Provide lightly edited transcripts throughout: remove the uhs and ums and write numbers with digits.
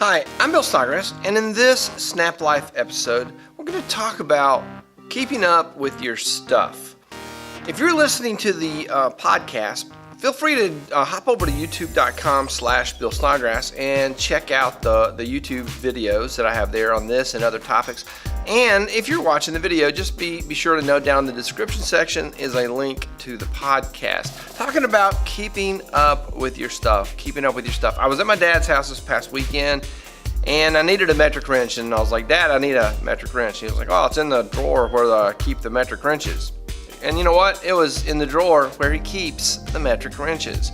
Hi, I'm Bill Snodgrass, and in this SNAPlife episode, we're going to talk about keeping up with your stuff. If you're listening to the podcast, feel free to hop over to youtube.com/Bill Snodgrass and check out the YouTube videos that I have there on this and other topics. And if you're watching the video, just be sure to note down in the description section is a link to the podcast. Talking about keeping up with your stuff. I was at my dad's house this past weekend, and I needed a metric wrench. And I was like, Dad, I need a metric wrench. He was like, oh, it's in the drawer where I keep the metric wrenches. And you know what? It was in the drawer where he keeps the metric wrenches.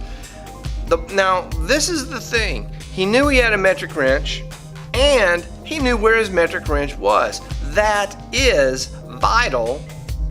Now, this is the thing. He knew he had a metric wrench, and he knew where his metric wrench was. That is vital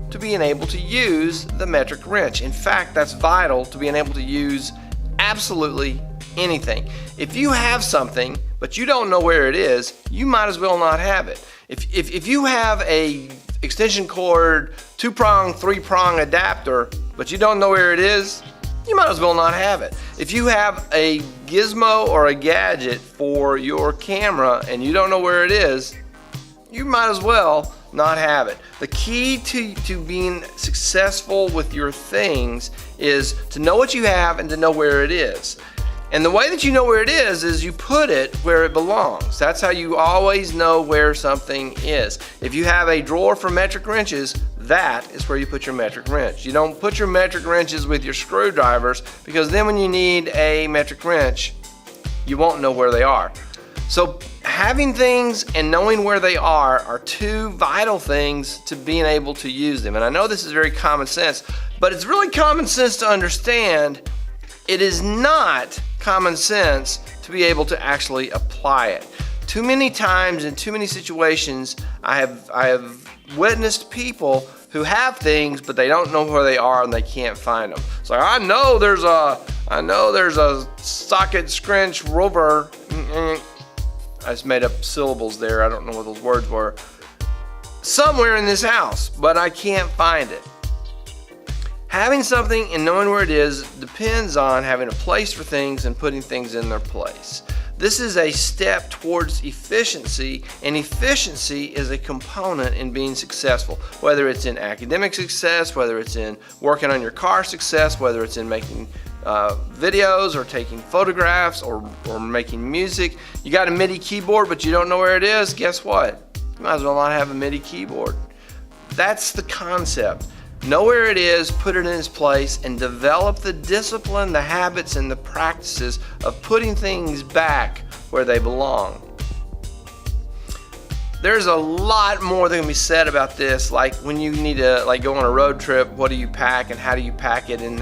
to being able to use the metric wrench. In fact, that's vital to being able to use absolutely anything. If you have something, but you don't know where it is, you might as well not have it. If you have a extension cord, 2-prong, 3-prong adapter, but you don't know where it is, you might as well not have it. If you have a gizmo or a gadget for your camera and you don't know where it is, you might as well not have it. The key to being successful with your things is to know what you have and to know where it is. And the way that you know where it is you put it where it belongs. That's how you always know where something is. If you have a drawer for metric wrenches, that is where you put your metric wrench. You don't put your metric wrenches with your screwdrivers, because then when you need a metric wrench, you won't know where they are. So having things and knowing where they are two vital things to being able to use them. And I know this is very common sense, but it's really common sense to understand. It is not common sense to be able to actually apply it. Too many times in too many situations, I have witnessed people who have things, but they don't know where they are and they can't find them. It's like, I know there's a socket scrunch rover. I just made up syllables there. I don't know what those words were. Somewhere in this house, but I can't find it. Having something and knowing where it is depends on having a place for things and putting things in their place. This is a step towards efficiency, and efficiency is a component in being successful. Whether it's in academic success, whether it's in working on your car success, whether it's in making videos or taking photographs or making music. You got a MIDI keyboard but you don't know where it is, guess what? You might as well not have a MIDI keyboard. That's the concept. Know where it is, put it in its place, and develop the discipline, the habits, and the practices of putting things back where they belong. There's a lot more that can be said about this, like when you need to go on a road trip, what do you pack and how do you pack it and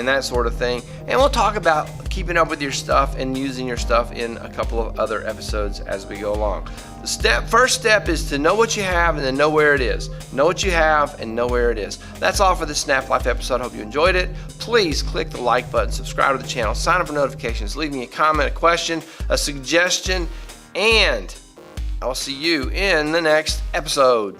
that sort of thing. And we'll talk about keeping up with your stuff and using your stuff in a couple of other episodes as we go along. The first step is to know what you have and then know where it is. Know what you have and know where it is. That's all for this SNAPlife episode. Hope you enjoyed it. Please click the like button, subscribe to the channel, sign up for notifications, leave me a comment, a question, a suggestion, and I will see you in the next episode.